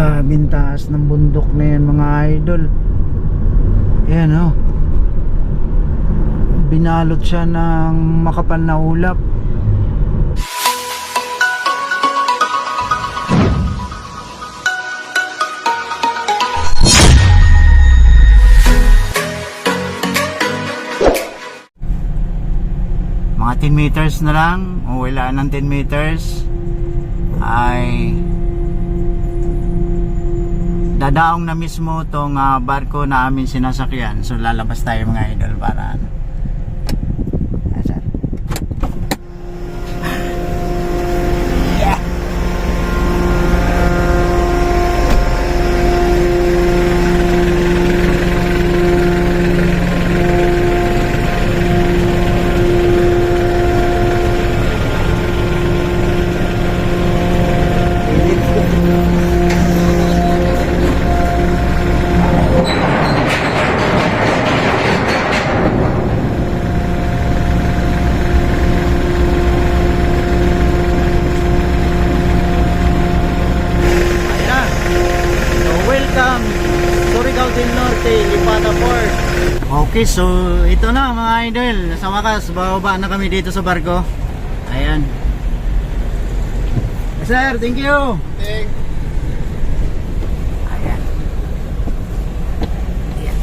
Grabing taas ng bundok na yan mga idol. Ayan oh. Binalot siya ng makapal na ulap. Mga 10 meters na lang, o wala ng 10 meters ay dadaong na mismo tong barko na aming sinasakyan. So lalabas tayo mga idol para okay, so ito na mga idol. Sa wakas, bababa na kami dito sa barko. Ayan. Sir, thank you. Thank. Ayan. Ayan.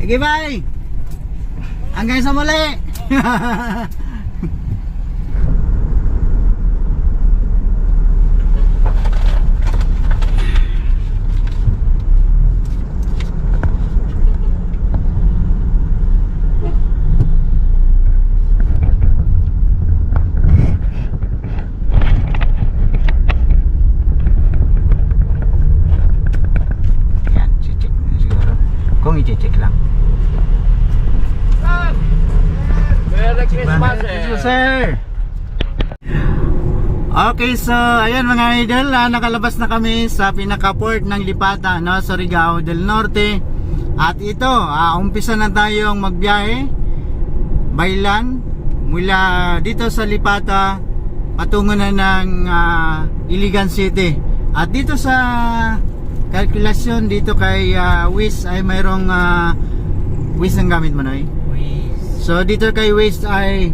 Sige, bye. Hanggang sa muli. Kung i-check lang. Merry Christmas, Sir. Okay, so ayan mga idol, nakalabas na kami sa pinaka-port ng Lipata, no, Surigao del Norte. At ito, umpisa na tayong magbiyahe by land mula dito sa Lipata patungo na ng Iligan City. At dito sa kalkulasyon dito kay Wiz ay mayroong Wiz ang gamit mo, Noy? Wiz. So dito kay Wiz ay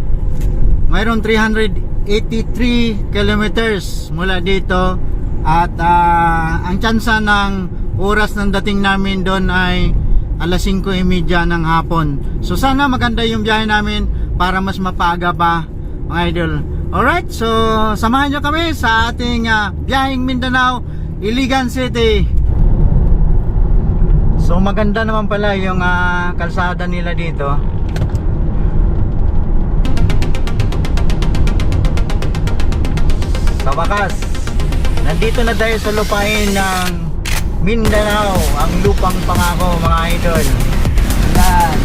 mayroong 383 kilometers mula dito. At ang tsansa ng oras ng dating namin doon ay alas 5:30 ng hapon. So sana maganda yung biyahe namin para mas mapaaga pa mga idol. Alright, so samahan nyo kami sa ating biyaheng Mindanao, Iligan City. So maganda naman pala yung kalsada nila dito. Sa wakas, nandito na tayo sa lupain ng Mindanao, ang lupang pangako mga idol. Yan.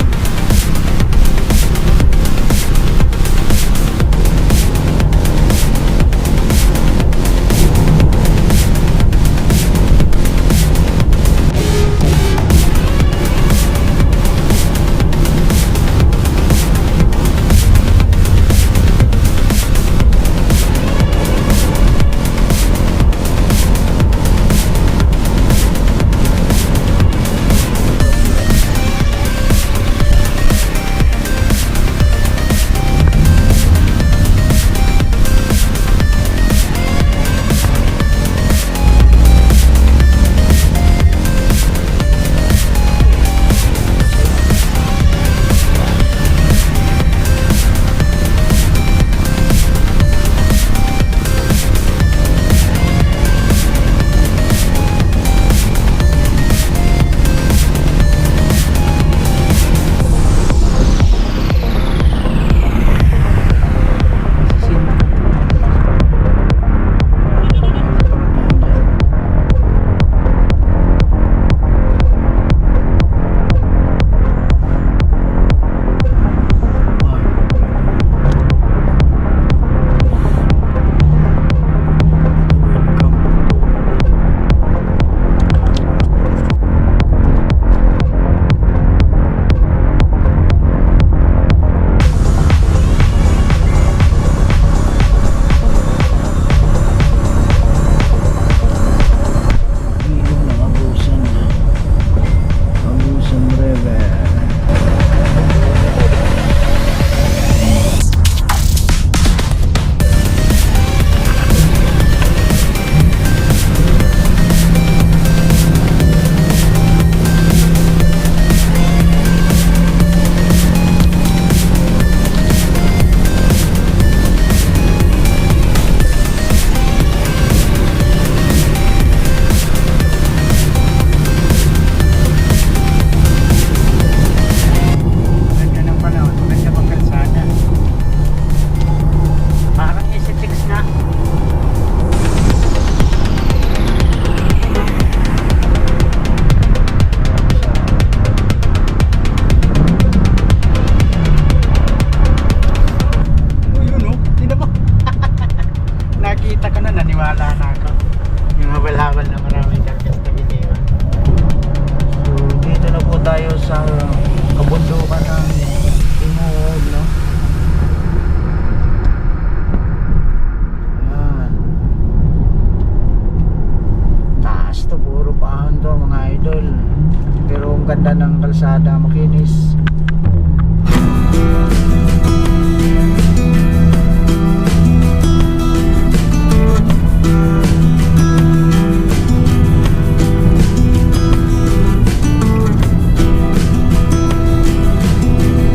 ganda ng kalsada, makinis.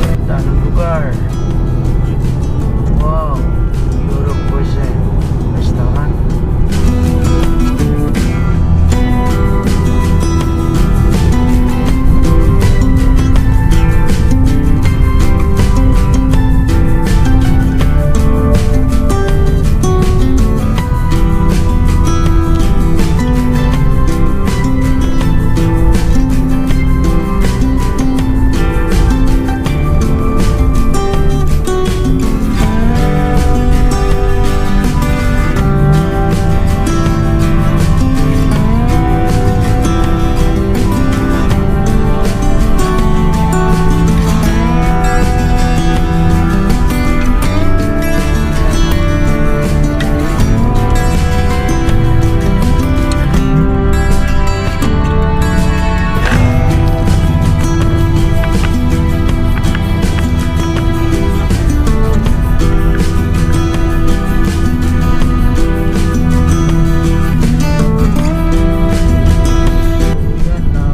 Ganda ng lugar. Wow, Europe Cuisine Restaurant.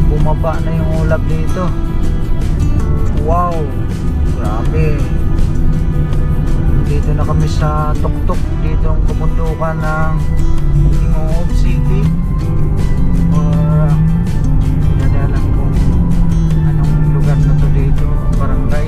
Bumaba na yung ulap dito. Wow, grabe. Dito na kami sa tuktok dito ang kabundukan ng Ingog City, or hindi na alam kung anong lugar na to dito, barangay.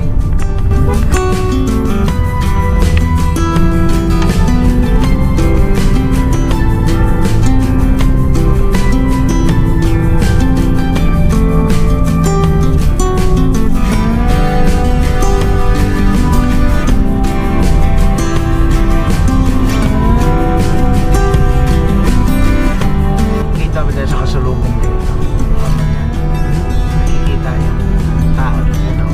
Sa kasalubong dito, makikita yung tao dito.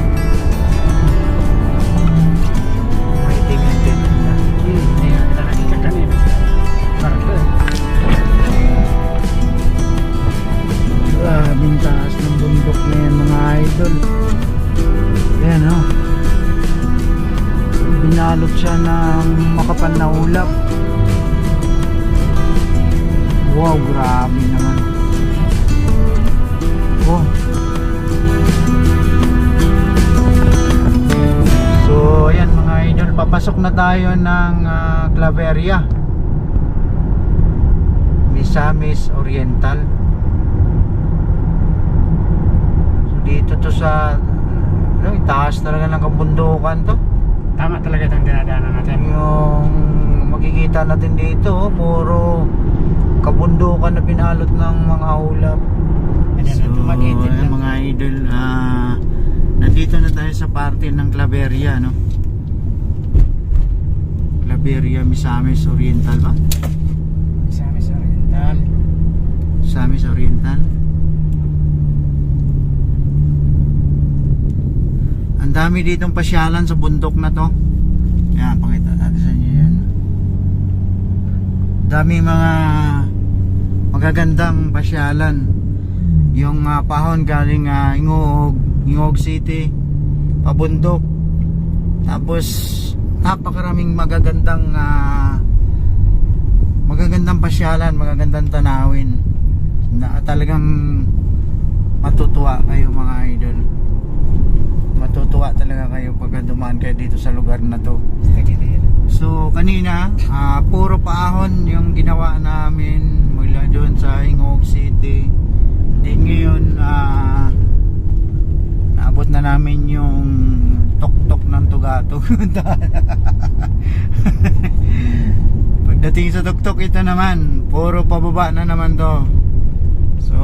May tingin din na grabing taas ng bundok na yan mga idol. Ayan o, binalot siya ng makapal na ulap. Wow, grabe naman. Oh. So, ayan mga idol, papasok na tayo ng Claveria, Misamis Oriental. So, dito to sa taas talaga ng kabundukan to. Tama talaga itong dinadaanan natin. Yung makikita natin dito, puro kabundukan na pinalot ng mga ulap. So, ayan, mga idol, nandito na tayo sa parte ng Claveria, no? Claveria, Misamis Oriental ba? Misamis Oriental. Misamis Oriental. Ang dami ditong pasyalan sa bundok na to. Yan, pakita natin sa inyo yan. Dami mga magagandang pasyalan. Yung pahon galing Ingog City pabundok, tapos napakaraming magagandang pasyalan, magagandang tanawin na talagang matutuwa kayo mga idol. Matutuwa talaga kayo pag dumaan kayo dito sa lugar na to. So kanina puro paahon yung ginawa namin mula doon sa Ingog City. Then ngayon naabot na namin yung tuktok ng Tugatog. Pagdating sa tuktok, ito naman puro pababa na naman to. So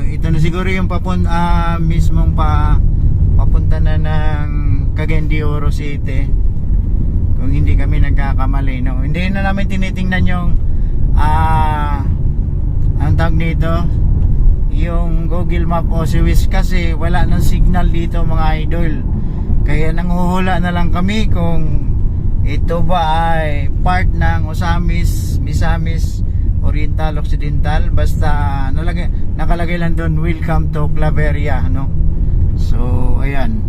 ito na siguro yung mismong papunta na ng Cagayan de Oro City, kung hindi kami nagkakamali, no? Hindi na namin tinitingnan yung ang tawag nito, yung Google Map o si Waze, kasi wala nang signal dito mga idol. Kaya nanghuhula na lang kami kung ito ba ay part ng Misamis Oriental, Occidental, basta nakalagay lang doon, welcome to Claveria, no? So ayan,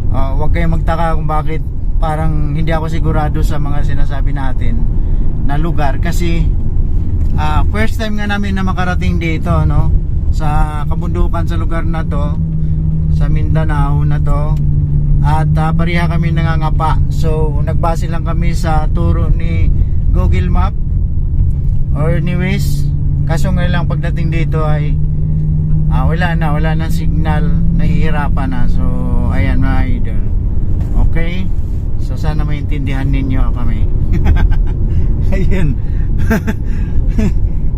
huwag kayong magtaka kung bakit parang hindi ako sigurado sa mga sinasabi natin na lugar, kasi first time nga namin na makarating dito, no, sa kabundukan, sa lugar na to, sa Mindanao na to. At pareha kami nangangapa, so nagbase lang kami sa turo ni Google Map or ni Waze. Kaso ngayon lang pagdating dito ay wala na signal, nahihirapan na. So ayan mga idol, okay, so sana maintindihan ninyo kami. Ayun.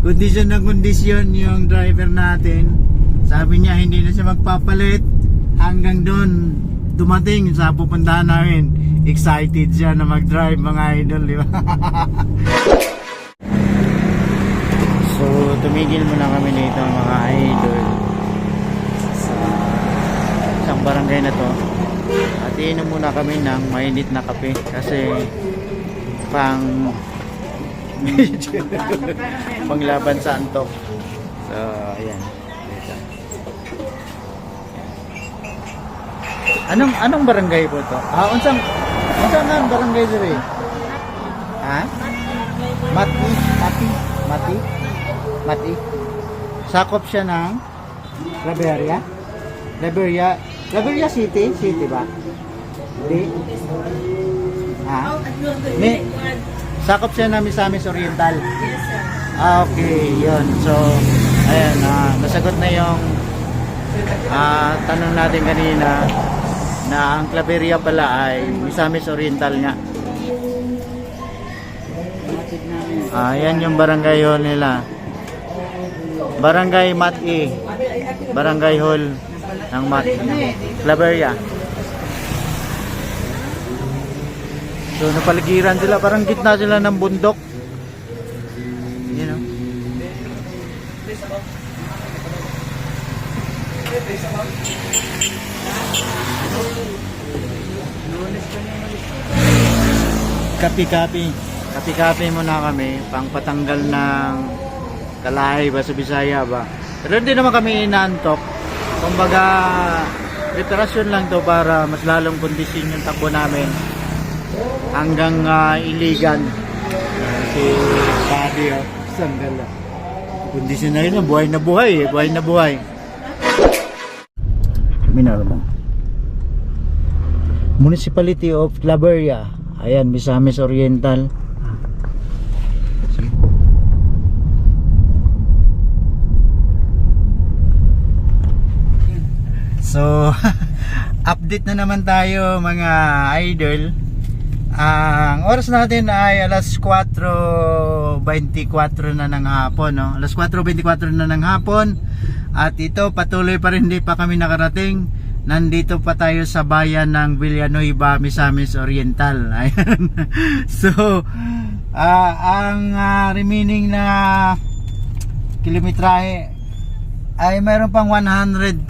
Kondisyon na kondisyon yung driver natin. Sabi niya hindi na siya magpapalit hanggang doon dumating sa pupuntahan namin. Excited siya na mag-drive mga idol, di ba? So tumigil muna kami dito mga idol sa isang barangay na to, at iinom muna kami ng mainit na kape kasi panglaban sa antok. So ayan, anong barangay po to? Unsang nga barangay diri? Mati. Sakop siya ng Claveria City ba? Hindi. Sakop siya ng Misamis Oriental. Okay, yun. So ayan, nasagot na yung tanong natin kanina na ang Claveria pala ay Misamis Oriental nga. Yan yung barangay hall nila, Barangay Mati, Barangay Hall ng Claveria. So napaligiran sila, parang gitna sila ng bundok, you know. Kapi-kapi muna kami, pang patanggal ng kalahay ba sa Bisaya ba. Pero hindi naman kami inaantok. Kumbaga preparasyon lang to para mas lalong kondisyon yung takbo namin hanggang Iligan. Si Buddy, sandal. Kondisyon na rin, buhay na buhay. Minarmo. Municipality of Claveria. Ayan, Misamis Oriental. So update na naman tayo mga idol. Ang oras natin ay alas 4:24 na ng hapon, no? Alas 4:24 na ng hapon. At ito, patuloy pa rin, hindi pa kami nakarating. Nandito pa tayo sa bayan ng Villanueva, Misamis Oriental. Ayan. So ang remaining na kilometrahe ay mayroon pang 110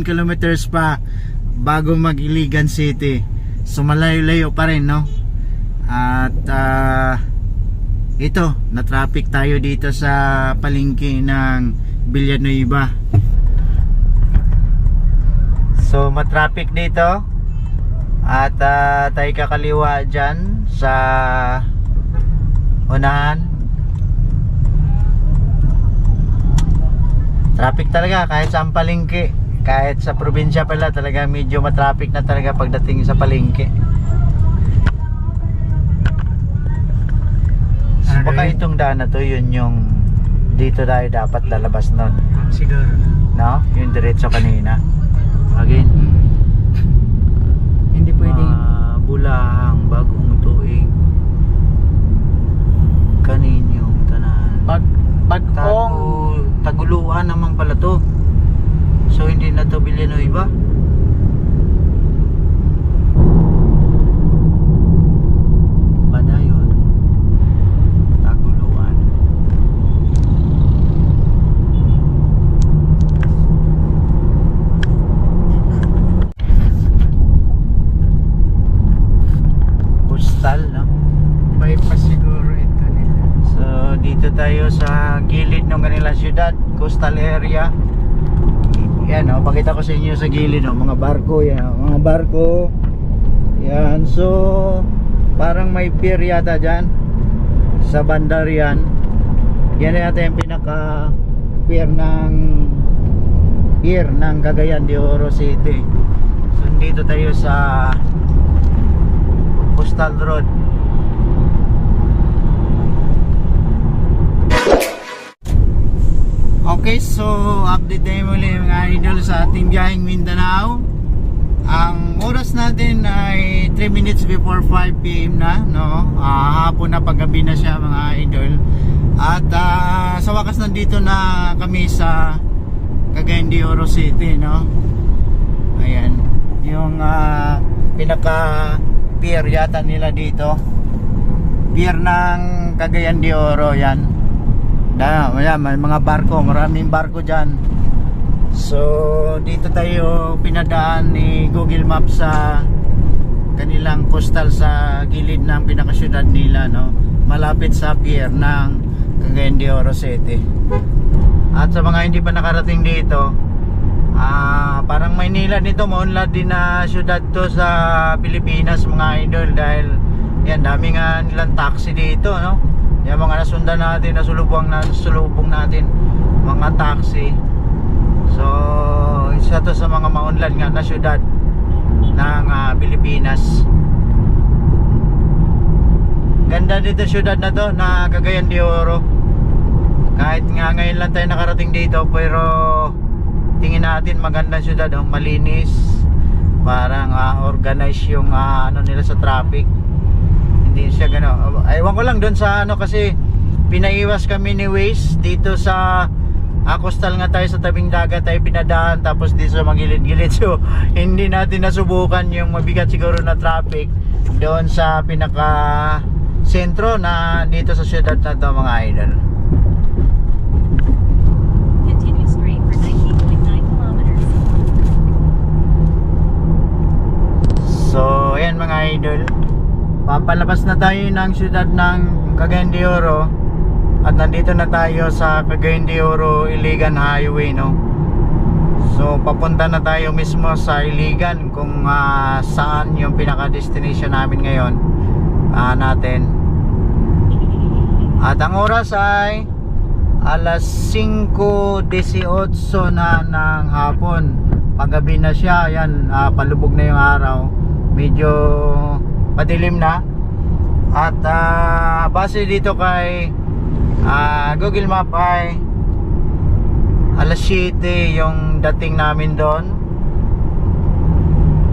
kilometers pa bago mag-Iligan City. So malayo-layo pa rin, no? At ito, na-traffic tayo dito sa palengke ng Villanueva. So matraffic dito. At tayo kakaliwa dyan sa unahan. Traffic talaga kahit sa palengke. Kahit sa probinsya pala talaga medyo matraffic na talaga pagdating sa palengke. So baka itong daan na to, yun yung dito tayo dapat lalabas nun. Siguro. No? Yung diretso kanina. Again, Hindi pwedeng. Bulahang bagong tuig. Kaninyong tanan. Bagong. Taguluan naman pala to. So hindi na to Villanueva. Padayon. Taguluan. Postal, no? Bypass siguro ito nila. So dito tayo ng kanilang syudad, coastal area. Yan, oh, pakita ko sa inyo sa gilid, oh, mga barko, yan, oh, mga barko. Yan, so parang may pier yata dyan sa bandar yan. Yan yata yung pinaka pier ng Cagayan de Oro City. So dito tayo sa Coastal Road. Okay, so update tayo muli mga idol sa ating biyaheng Mindanao. Ang oras natin ay 3 minutes before 5 PM na, no? Hapon na, paggabi na siya mga idol. At sa wakas nandito na kami sa Cagayan de Oro City, no? Ayan, yung pinaka pier yata nila dito. Pier ng Cagayan de Oro, yan. May mga barko, maraming barko dyan. So dito tayo pinadaan ni Google Maps sa kanilang coastal sa gilid ng pinakasyudad nila, no? Malapit sa pier ng Cagayan de Oro City. At sa mga hindi pa nakarating dito, parang Maynila nito, maunlad din na syudad to sa Pilipinas mga idol, dahil yan, dami nga nilang taxi dito, no? Yung mga nasundan natin, nasulubong natin mga taxi. So isa to sa mga maunlad nga na syudad ng Pilipinas. Ganda dito syudad na to, na Cagayan de Oro. Kahit nga ngayon lang tayo nakarating dito, pero tingin natin magandang syudad, oh, malinis. Parang organized yung ano nila sa traffic. Hindi siya gano. Ewan ko lang doon sa ano, kasi pinaiwas kami ni Waze dito sa coastal nga tayo, sa tabing dagat tayo pinadaan, tapos dito sa magilid-gilid. So hindi natin nasubukan yung mabigat siguro na traffic doon sa pinaka sentro na dito sa syudad na to mga idol. Continue straight for 19.9 kilometers. So ayan mga idol, papalabas na tayo ng syudad ng Cagayan de Oro. At nandito na tayo sa Cagayan de Oro Iligan Highway, no? So papunta na tayo mismo sa Iligan, kung saan yung pinaka-destination namin ngayon natin. At ang oras ay alas 5:18 na ng hapon. Paggabi na siya, yan, palubog na yung araw. Medyo padilim na. At base dito kay Google Map ay alas 7 yung dating namin doon.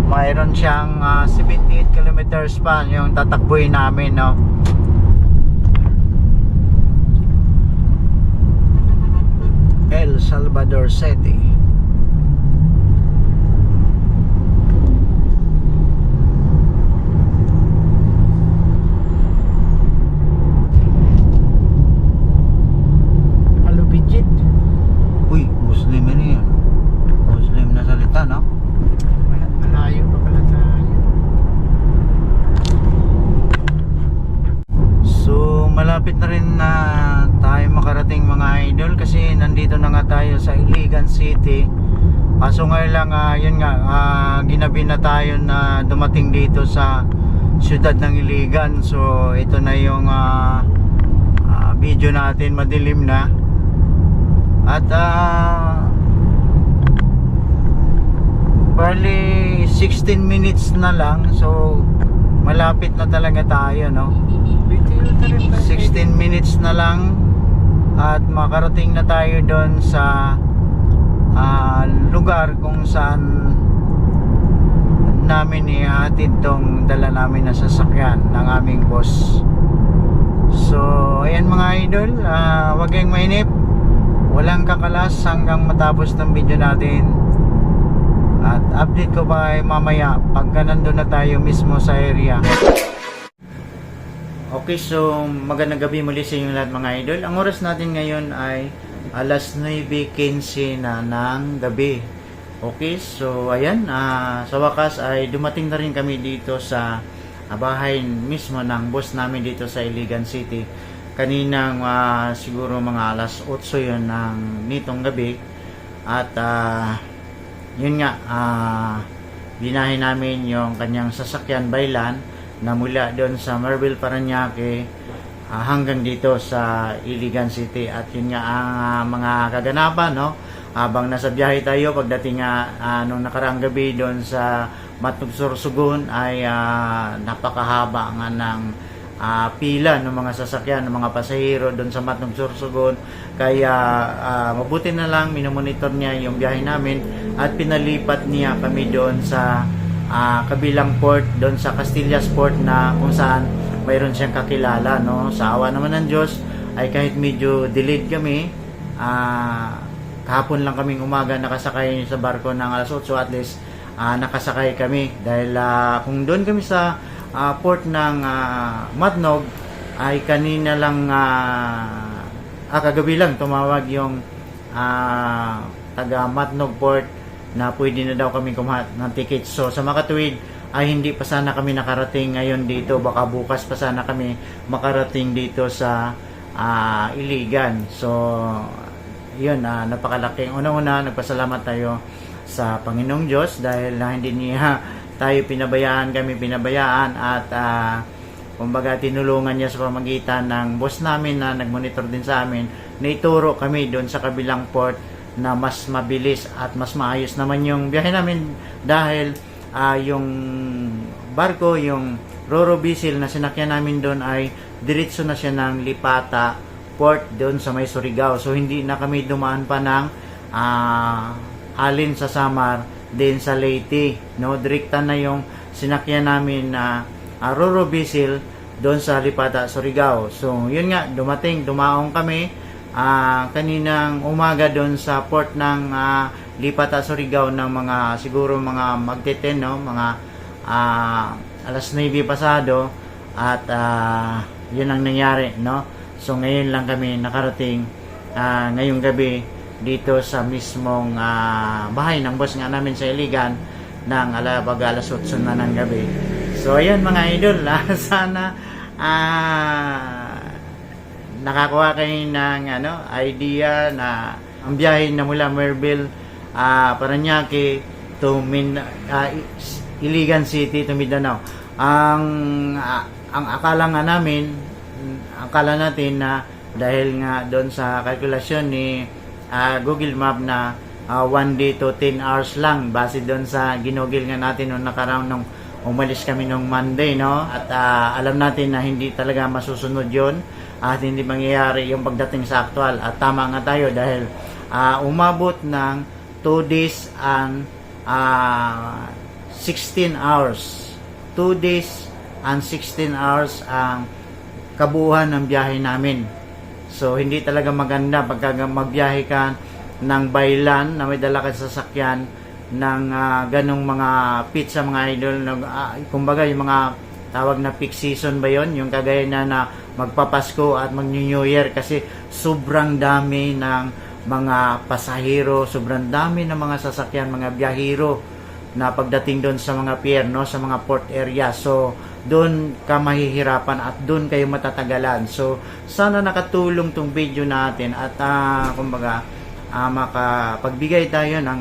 Mayroon siyang 78 kilometers pa yung tatakbuhin namin, no? El Salvador City. Uy, Muslim ini yan. Muslim na salita, no? Malayo pa pala tayo. So malapit na rin na tayo makarating mga idol, kasi nandito na nga tayo sa Iligan City. Kaso ngayon lang, yun nga, ginabi na tayo na dumating dito sa syudad ng Iligan. So ito na yung video natin, madilim na. At barely 16 minutes na lang. So malapit na talaga tayo, no? 16 minutes na lang at makarating na tayo doon sa lugar kung saan namin ihatid tong dala namin na sasakyan ng aming boss. So ayan mga idol, wag kayong mainip, walang kakalas hanggang matapos ng video natin. At update ko ba mamaya pagka nandun na tayo mismo sa area. Okay, so magandang gabi muli sa inyo lahat mga idol. Ang oras natin ngayon ay alas 9:15 na ng gabi. Okay, so ayan, sa wakas ay dumating na rin kami dito sa bahay mismo ng boss namin dito sa Iligan City. kaninang siguro mga alas 8 yun ng nitong gabi. At yun nga, binahin namin yung kanyang sasakyan Baylan na mula doon sa Marbil, Parañaque hanggang dito sa Iligan City. At yun nga ang mga kaganapan, no? Habang nasa biyahe tayo, pagdating nung nakaraang gabi doon sa Matnog, Sorsogon ay napakahaba nga ng pila ng mga sasakyan, ng mga pasahero doon sa Matnog, Sorsogon. Kaya mabuti na lang minomonitor niya yung biyahe namin at pinalipat niya kami doon sa kabilang port, doon sa Castillas Port, na kung saan mayroon siyang kakilala, no? Sa awa naman ng Diyos ay kahit medyo delayed kami, kahapon lang kaming umaga nakasakay sa barko ng alas 8, at least nakasakay kami dahil kung doon kami sa port ng Matnog ay kanina lang kagabi lang tumawag yung taga Matnog Port na pwede na daw kami kumuha ng tickets. So sa makatuwid ay hindi pa sana kami nakarating ngayon dito, baka bukas pa sana kami makarating dito sa Iligan. So yun, napakalaking unang-una nagpasalamat tayo sa Panginoong Diyos dahil hindi niya tayo kami pinabayaan, at kumbaga tinulungan niya sa pamagitan ng boss namin na nagmonitor din sa amin na ituro kami doon sa kabilang port na mas mabilis at mas maayos naman yung biyahe namin dahil yung barko, yung Roro Bisil na sinakyan namin doon ay diretso na siya ng Lipata Port doon sa may Surigao. So hindi na kami dumaan pa ng halin sa Samar din sa Leyte, no? Direkta na yung sinakyan namin na Roro Bisil doon sa Lipata, Surigao. So yun nga, dumaong kami kaninang umaga doon sa port ng Lipata, Surigao ng mga siguro mga magteten, no? Mga alas 9 pasado, at yun ang nangyari, no? So ngayon lang kami nakarating ngayong gabi dito sa mismong bahay ng boss nga namin sa Iligan ng alas 8 na ng gabi. So ayan mga idol, sana nakakuha kayo ng idea na ang biyahe na mula Marbil, Parañaque to Iligan City to Mindanao. Ang akala natin na dahil nga doon sa kalkulasyon ni Google Map na 1 day to 10 hours lang base doon sa ginugil nga natin nung nakaraang nung umalis kami nung Monday, no? At alam natin na hindi talaga masusunod yon at hindi mangyayari yung pagdating sa actual. At tama nga tayo dahil umabot ng 2 days and 16 hours. 2 days and 16 hours ang kabuuan ng biyahe namin. So hindi talaga maganda pagka magbiyahe ka ng Baylan na may dala ka sa sasakyan ng ganong mga pizza, mga idol, kumbaga yung mga tawag na peak season ba yon, yung kagaya na magpapasko at mag-New Year, kasi sobrang dami ng mga pasahero, sobrang dami ng mga sasakyan, mga biyahero na pagdating doon sa mga pier, no, sa mga port area. So doon ka mahihirapan at doon kayo matatagalan. So sana nakatulong tong video natin at kumbaga makapagbigay tayo ng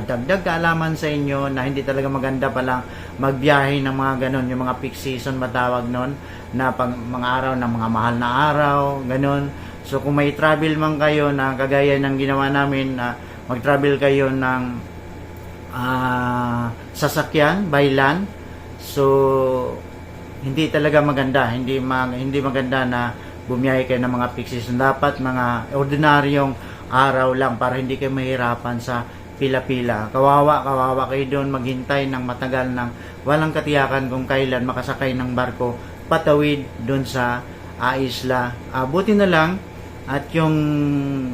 dagdag kaalaman sa inyo na hindi talaga maganda palang magbiyahe ng mga ganon, yung mga peak season matawag nun, na pag mga araw ng mga mahal na araw, ganon. So kung may travel man kayo na kagaya ng ginawa namin, na mag-travel kayo ng sasakyan by land, so hindi talaga maganda, hindi maganda na bumiyahe kayo ng mga peak season. Dapat mga ordinaryong araw lang para hindi kayo mahirapan sa pila-pila. Kawawa kayo doon maghintay ng matagal ng walang katiyakan kung kailan makasakay ng barko patawid doon sa isla. Buti na lang at yung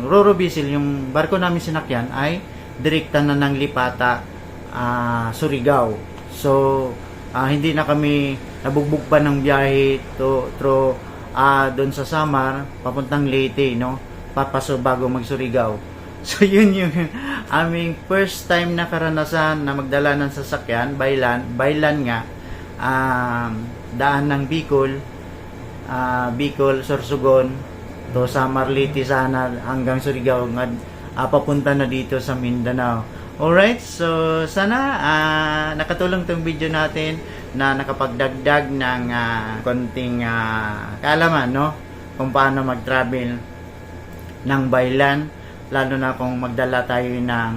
Roro Bisil, yung barko namin sinakyan, ay direkta na ng Lipata, Surigao. So hindi na kami nabugbog pa ng biyahe through doon sa Samar papuntang Leyte, no, papaso bago mag-Surigao. So yun yung aming first time na karanasan na magdala ng sasakyan by land nga, daan ng Bicol Bicol, Sorsogon to Samarliti sana hanggang Surigao papunta na dito sa Mindanao. Alright, so sana nakatulong tong video natin na nakapagdagdag ng konting kaalaman, no? Kung paano mag-travel ng baylan, lalo na kung magdala tayo ng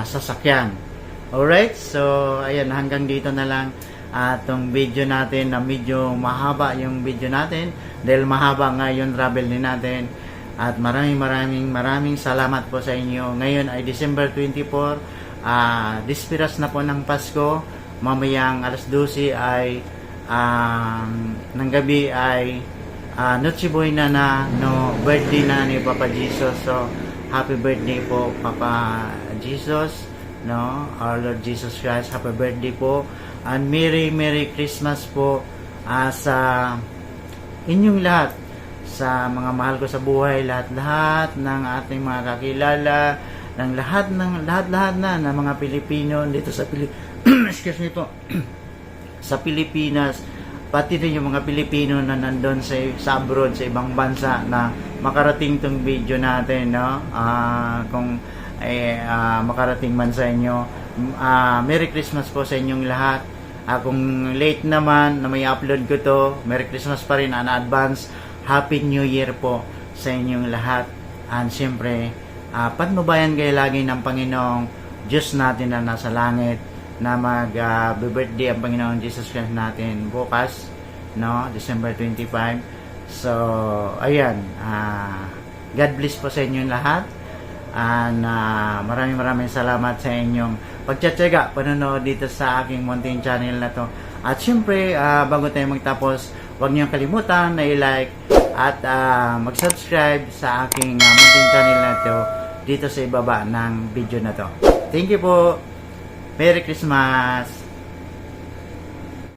sasakyan. Alright, so ayan, hanggang dito na lang itong video natin na medyo mahaba yung video natin dahil mahaba nga yung travel din natin. At maraming salamat po sa inyo. Ngayon ay December 24, dispiras na po ng Pasko. Mamayang alas 12 ay ng gabi ay Noche Buena na, no, birthday na ni Papa Jesus. So happy birthday po Papa Jesus, no, our Lord Jesus Christ. Happy birthday po and Merry Christmas po sa inyong lahat, sa mga mahal ko sa buhay, lahat ng ating mga kakilala, ng lahat na ng mga Pilipino dito sa excuse me po sa Pilipinas, pati rin yung mga Pilipino na nandun sa abroad, sa ibang bansa na makarating tong video natin, no? Kung makarating man sa inyo, Merry Christmas po sa inyong lahat. Kung late naman na may upload ko to, Merry Christmas pa rin and advance Happy New Year po sa inyong lahat. And siyempre, patnubayan kayo lagi ng Panginoong Diyos natin na nasa langit, na mag-birthday ang Panginoong Jesus Christ natin bukas, no, December 25. So, ayan, God bless po sa inyong lahat. And maraming salamat sa inyong pagtsatsaga, panonood dito sa aking munting channel na to. At siyempre, bago tayo magtapos, huwag niyong kalimutan na i-like at mag-subscribe sa aking munting channel na to dito sa ibaba ng video na to. Thank you po. Merry Christmas!